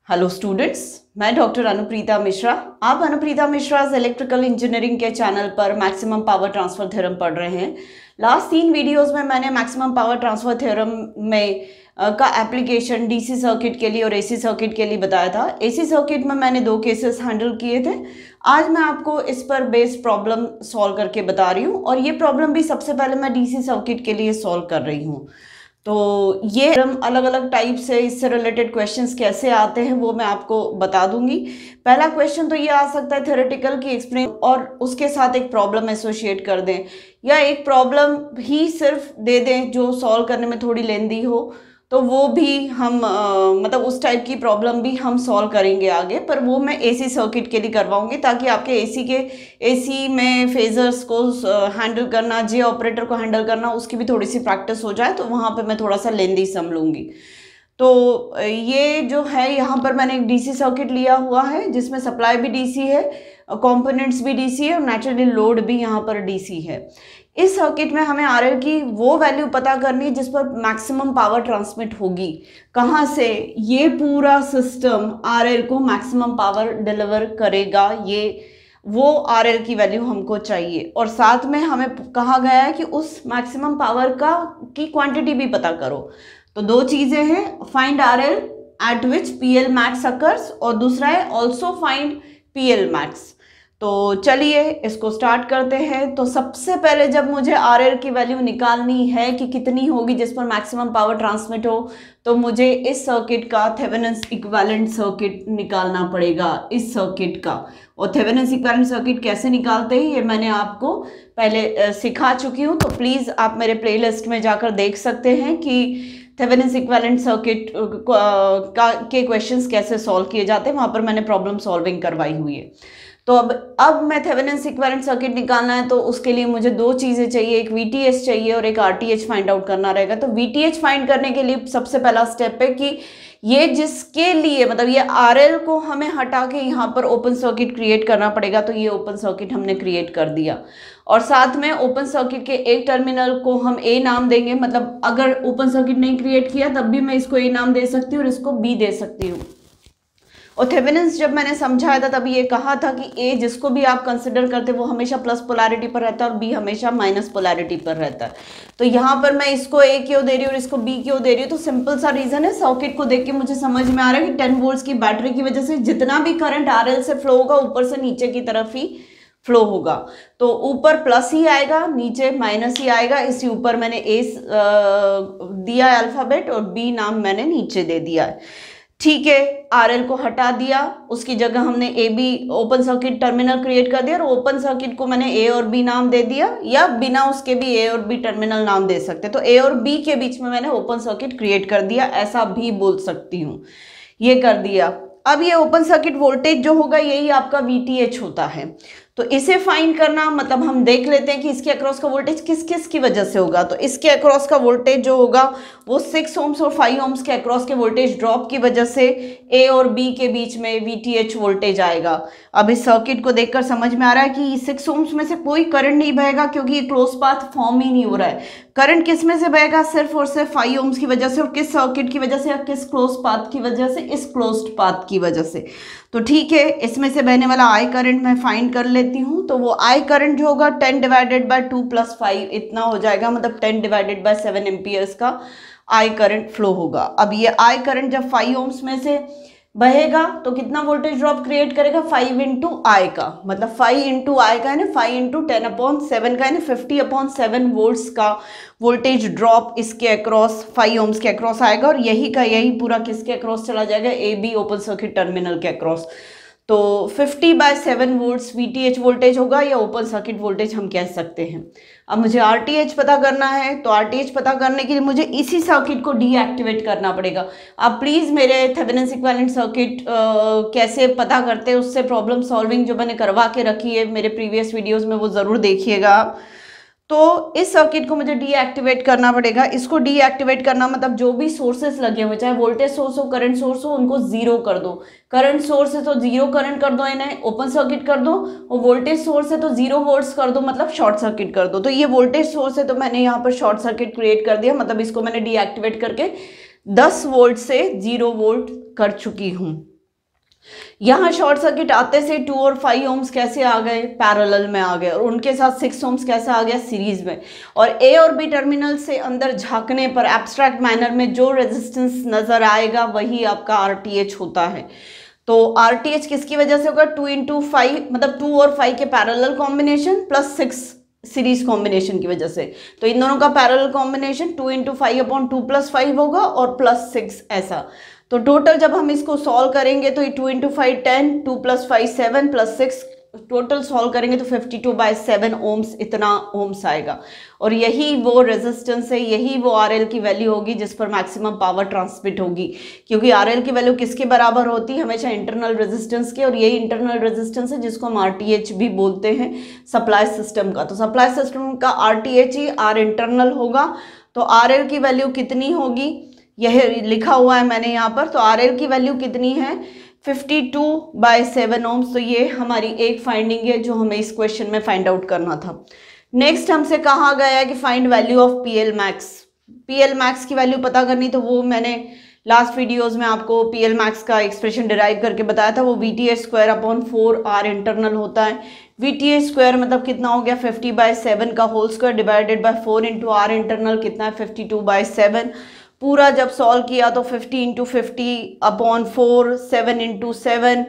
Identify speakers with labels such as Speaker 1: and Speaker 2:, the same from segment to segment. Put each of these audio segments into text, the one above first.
Speaker 1: Hello students, मैं doctor Anupreeta Mishra. आप Anupreeta Mishra electrical engineering के चैनल पर मैक्सिमम पावर ट्रांसफर थ्योरम पढ़ रहे हैं। लास्ट 3 वीडियोस में मैंने मैक्सिमम पावर ट्रांसफर थ्योरम में का एप्लीकेशन डीसी सर्किट के लिए और एसी सर्किट के लिए बताया था। एसी सर्किट में मैंने 2 केसेस हैंडल किए थे। आज मैं आपको इस पर बेस्ड प्रॉब्लम सॉल्व करके बता रही हूँ और ये प्रॉब्लम भी सबसे पहले मैं डीसी सर्किट के लिए सॉल्व कर रही हूँ। तो ये हम अलग अलग टाइप से इससे रिलेटेड क्वेश्चंस कैसे आते हैं वो मैं आपको बता दूंगी। पहला क्वेश्चन तो ये आ सकता है थ्योरेटिकल की एक्सप्लेन और उसके साथ एक प्रॉब्लम एसोसिएट कर दें या एक प्रॉब्लम ही सिर्फ दे दें जो सॉल्व करने में थोड़ी लेंदी हो, तो वो भी हम मतलब उस टाइप की प्रॉब्लम भी हम सॉल्व करेंगे आगे। पर वो मैं एसी सर्किट के लिए करवाऊंगी ताकि आपके एसी में फेजर्स को हैंडल करना, जे ऑपरेटर को हैंडल करना, उसकी भी थोड़ी सी प्रैक्टिस हो जाए। तो वहाँ पे मैं थोड़ा सा लेंदी सम लूँगी। तो ये जो है यहाँ पर मैंने एक डीसी सर्किट लिया हुआ है जिसमें सप्लाई भी डीसी है, कंपोनेंट्स भी डीसी है और नेचुरली लोड भी यहाँ पर डीसी है। इस सर्किट में हमें आरएल की वो वैल्यू पता करनी है जिस पर मैक्सिमम पावर ट्रांसमिट होगी। कहाँ से? ये पूरा सिस्टम आरएल को मैक्सिमम पावर डिलीवर करेगा, ये वो आरएल की वैल्यू हमको चाहिए। और साथ में हमें कहा गया है कि उस मैक्सिमम पावर की क्वांटिटी भी पता करो। तो 2 चीजें हैं, फाइंड आरएल एट विच पीएल मैक्स अकर्स और दूसरा है ऑल्सो फाइंड पीएल मैक्स। तो चलिए इसको स्टार्ट करते हैं। तो सबसे पहले जब मुझे आरएल की वैल्यू निकालनी है कि कितनी होगी जिस पर मैक्सिमम पावर ट्रांसमिट हो, तो मुझे इस सर्किट का थेवेनिन इक्विवेलेंट सर्किट निकालना पड़ेगा, इस सर्किट का। और थेवेनिन इक्विवेलेंट सर्किट कैसे निकालते हैं ये मैंने आपको पहले सिखा चुकी हूँ। तो प्लीज़ आप मेरे प्लेलिस्ट में जाकर देख सकते हैं कि थेवेनिन इक्विवेलेंट सर्किट के क्वेश्चंस कैसे सॉल्व किए जाते हैं, वहाँ पर मैंने प्रॉब्लम सॉल्विंग करवाई हुई है। तो अब मैं थेवेनिन इक्विवेलेंट सर्किट निकालना है तो उसके लिए मुझे 2 चीज़ें चाहिए, एक वीटीएच चाहिए और एक आरटीएच फाइंड आउट करना रहेगा। तो वीटीएच फाइंड करने के लिए सबसे पहला स्टेप है कि ये जिसके लिए मतलब ये आरएल को हमें हटा के यहाँ पर ओपन सर्किट क्रिएट करना पड़ेगा। तो ये ओपन सर्किट हमने क्रिएट कर दिया और साथ में ओपन सर्किट के एक टर्मिनल को हम ए नाम देंगे। मतलब अगर ओपन सर्किट नहीं क्रिएट किया तब भी मैं इसको ए नाम दे सकती हूँ और इसको बी दे सकती हूँ। और थेवेनिन्स जब मैंने समझाया था तब ये कहा था कि ए जिसको भी आप कंसिडर करते वो हमेशा प्लस पोलैरिटी पर रहता है और बी हमेशा माइनस पोलैरिटी पर रहता है। तो यहाँ पर मैं इसको ए क्यों दे रही हूँ और इसको बी क्यों दे रही हूँ? तो सिंपल सा रीजन है, सर्किट को देख के मुझे समझ में आ रहा है कि 10 वोल्ट्स की बैटरी की वजह से जितना भी करंट आरएल से फ्लो होगा ऊपर से नीचे की तरफ ही फ्लो होगा। तो ऊपर प्लस ही आएगा, नीचे माइनस ही आएगा। इसी ऊपर मैंने ए दिया है अल्फाबेट और बी नाम मैंने नीचे दे दिया है। ठीक है, आरएल को हटा दिया, उसकी जगह हमने A be open circuit terminal create कर दिया और ओपन सर्किट को मैंने ए और बी नाम दे दिया, या बिना उसके भी ए और बी टर्मिनल नाम दे सकते। तो ए और बी के बीच में मैंने ओपन सर्किट क्रिएट कर दिया, ऐसा भी बोल सकती हूँ। ये कर दिया। अब ये ओपन सर्किट वोल्टेज जो होगा यही आपका वीटीएच होता है। तो इसे फाइंड करना मतलब हम देख लेते हैं कि इसके अक्रॉस का वोल्टेज किस किस की वजह से होगा। तो इसके अक्रॉस का वोल्टेज जो होगा वो 6 ओम्स और 5 ओम्स के अक्रॉस के वोल्टेज ड्रॉप की वजह से ए और बी के बीच में वीटीएच वोल्टेज आएगा। अब इस सर्किट को देखकर समझ में आ रहा है कि 6 ओम्स में से कोई करंट नहीं बहेगा क्योंकि ये क्लोज पाथ फॉर्म ही नहीं हो रहा है। करंट किस में से बहेगा? सिर्फ और सिर्फ 5 ओम्स की वजह से। और किस सर्किट की वजह से या किस क्लोज पाथ की वजह से? इस क्लोज्ड पाथ की वजह से। तो ठीक है, इसमें से बहने वाला आई करंट मैं फाइंड कर लेती हूँ। तो वो आई करंट जो होगा 10 डिवाइडेड बाय 2 + 5 इतना हो जाएगा, मतलब 10 डिवाइडेड बाय 7 एम्पियर्स का आई करंट फ्लो होगा। अब ये आई करंट जब 5 ओम्स में से बहेगा तो कितना वोल्टेज ड्रॉप क्रिएट करेगा? 5 इंटू आई का, मतलब 5 इंटू आई का यानी 5 इंटू 10/7 का यानी 50/7 वोल्ट्स का वोल्टेज ड्रॉप इसके अक्रॉस 5 ओम्स के अक्रॉस आएगा। और यही का यही पूरा किसके अक्रॉस चला जाएगा? A be open circuit terminal के अक्रॉस। तो 50/7 वोल्ट्स वीटीएच वोल्टेज होगा या ओपन सर्किट वोल्टेज हम कह सकते हैं। अब मुझे आरटीएच पता करना है, तो आरटीएच पता करने के लिए मुझे इसी सर्किट को डीएक्टिवेट करना पड़ेगा। आप प्लीज़ मेरे थेवेनिन इक्विवेलेंट सर्किट कैसे पता करते हैं उससे प्रॉब्लम सॉल्विंग जो मैंने करवा के रखी है मेरे प्रीवियस वीडियोज़ में वो ज़रूर देखिएगा। तो इस सर्किट को मुझे डीएक्टिवेट करना पड़ेगा। इसको डीएक्टिवेट करना मतलब जो भी सोर्सेस लगे हुए, चाहे वोल्टेज सोर्स हो, करंट सोर्स हो, उनको जीरो कर दो। करंट सोर्स है तो जीरो करंट कर दो, इन्हें ओपन सर्किट कर दो। और वोल्टेज सोर्स है तो 0 वोल्ट्स कर दो, मतलब शॉर्ट सर्किट कर दो। तो ये वोल्टेज सोर्स है तो मैंने यहाँ पर शॉर्ट सर्किट क्रिएट कर दिया, मतलब इसको मैंने डीएक्टिवेट करके 10 वोल्ट से 0 वोल्ट कर चुकी हूँ। यहाँ शॉर्ट सर्किट आते से 2 और 5 ओम्स कैसे आ गए, पैरेलल में आ गए, और उनके साथ 6 ओम्स कैसे आ गया, सीरीज में। और ए और बी टर्मिनल से अंदर झांकने पर एब्स्ट्रैक्ट मैनर में जो रेजिस्टेंस नजर आएगा वही आपका आरटीएच होता है। तो आरटीएच किसकी वजह से होगा, 2 into 5 मतलब 2 और 5 के parallel combination plus 6 series combination की वजह से। तो इन दोनों का पैरेलल कॉम्बिनेशन 2 into 5/2 + 5 होगा और प्लस 6 ऐसा। तो टोटल जब हम इसको सॉल्व करेंगे तो 2 into 5 10, 2 + 5 7 + 6, टोटल सॉल्व करेंगे तो 52/7 ओम्स इतना ओम्स आएगा। और यही वो रेजिस्टेंस है, यही वो आरएल की वैल्यू होगी जिस पर मैक्सिमम पावर ट्रांसमिट होगी। क्योंकि आरएल की वैल्यू किसके बराबर होती है, हमेशा इंटरनल रेजिस्टेंस के, और यही इंटरनल रेजिस्टेंस है जिसको हम आरटीएच भी बोलते हैं सप्लाई सिस्टम का। तो सप्लाई सिस्टम का आरटीएच ही आर इंटरनल होगा। तो आरएल की वैल्यू कितनी होगी, यह लिखा हुआ है मैंने यहाँ पर। तो आरएल की वैल्यू कितनी है, 52/7 ओम्स। तो ये हमारी एक फाइंडिंग है जो हमें इस क्वेश्चन में फाइंड आउट करना था। नेक्स्ट हमसे कहा गया है कि find value of PL max. PL max की वैल्यू पता करनी, तो वो मैंने लास्ट वीडियोस में आपको पीएल मैक्स का एक्सप्रेशन डिराइव करके बताया था। वो VTH² 4 इंटरनल होता है। VTH² मतलब कितना हो गया, 50/7 का whole square divided by 4 into r internal कितना है, 52/7। पूरा जब सॉल्व किया तो 50 × 50/4, 7 × 7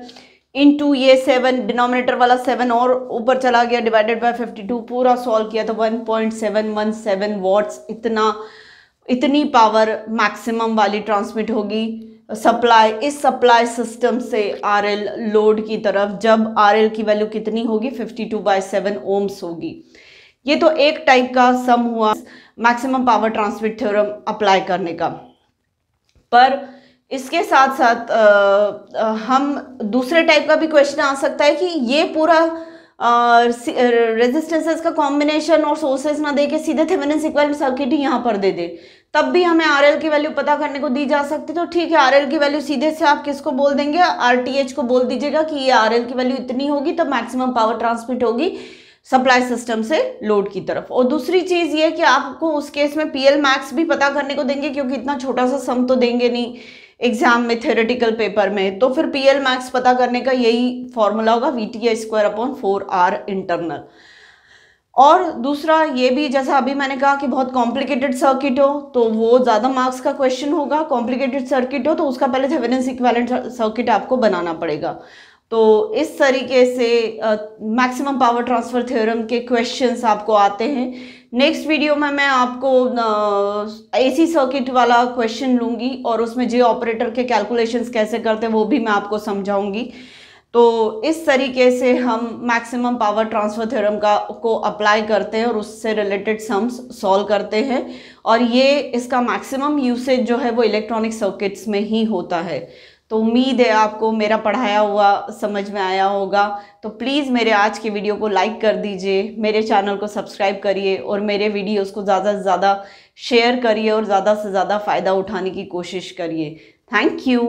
Speaker 1: इंटू ये 7 डिनोमिनेटर वाला 7 और ऊपर चला गया डिवाइडेड बाय 52। पूरा सॉल्व किया तो 1.717 वॉट्स इतनी पावर मैक्सिमम वाली ट्रांसमिट होगी सप्लाई, इस सप्लाई सिस्टम से आरएल लोड की तरफ, जब आरएल की वैल्यू कितनी होगी, 52/7 ओम्स होगी। ये तो एक टाइप का सम हुआ maximum power transmit theorem apply करने का। पर इसके साथ साथ हम दूसरे टाइप का भी क्वेश्चन आ सकता है कि ये पूरा रेजिस्टेंसेस का कॉम्बिनेशन और सोर्सेज ना दे के सीधे थेवेनिन इक्विवेलेंट सर्किट ही यहाँ पर दे दे, तब भी हमें आरएल की वैल्यू पता करने को दी जा सकती है। तो ठीक है, आरएल की वैल्यू सीधे से आप किसको बोल देंगे, आरटीएच को बोल दीजिएगा कि ये आरएल की वैल्यू इतनी होगी तब मैक्सिमम पावर ट्रांसमिट होगी सप्लाई सिस्टम से लोड की तरफ। और दूसरी चीज ये कि आपको उस केस में पीएल मैक्स भी पता करने को देंगे, क्योंकि इतना छोटा सा सम तो देंगे नहीं एग्जाम में थ्योरेटिकल पेपर में। तो फिर पीएल मैक्स पता करने का यही फॉर्मूला होगा, VTH² 4 आर इंटरनल। और दूसरा ये भी, जैसा अभी मैंने कहा कि बहुत कॉम्प्लिकेटेड सर्किट हो तो वो ज़्यादा मार्क्स का क्वेश्चन होगा, कॉम्प्लिकेटेड सर्किट हो तो उसका पहले थेवेनिन इक्विवेलेंट सर्किट आपको बनाना पड़ेगा। तो इस तरीके से मैक्सिमम पावर ट्रांसफर थ्योरम के क्वेश्चंस आपको आते हैं। नेक्स्ट वीडियो में मैं आपको एसी सर्किट वाला क्वेश्चन लूँगी और उसमें जे ऑपरेटर के कैलकुलेशंस कैसे करते हैं वो भी मैं आपको समझाऊंगी। तो इस तरीके से हम मैक्सिमम पावर ट्रांसफर थ्योरम को अप्लाई करते हैं और उससे रिलेटेड सम्स सॉल्व करते हैं। और ये इसका मैक्सिमम यूसेज जो है वो इलेक्ट्रॉनिक सर्किट्स में ही होता है। तो उम्मीद है आपको मेरा पढ़ाया हुआ समझ में आया होगा। तो प्लीज़ मेरे आज के वीडियो को लाइक कर दीजिए, मेरे चैनल को सब्सक्राइब करिए और मेरे वीडियोस को ज़्यादा से ज़्यादा शेयर करिए और ज़्यादा से ज़्यादा फ़ायदा उठाने की कोशिश करिए। Thank you.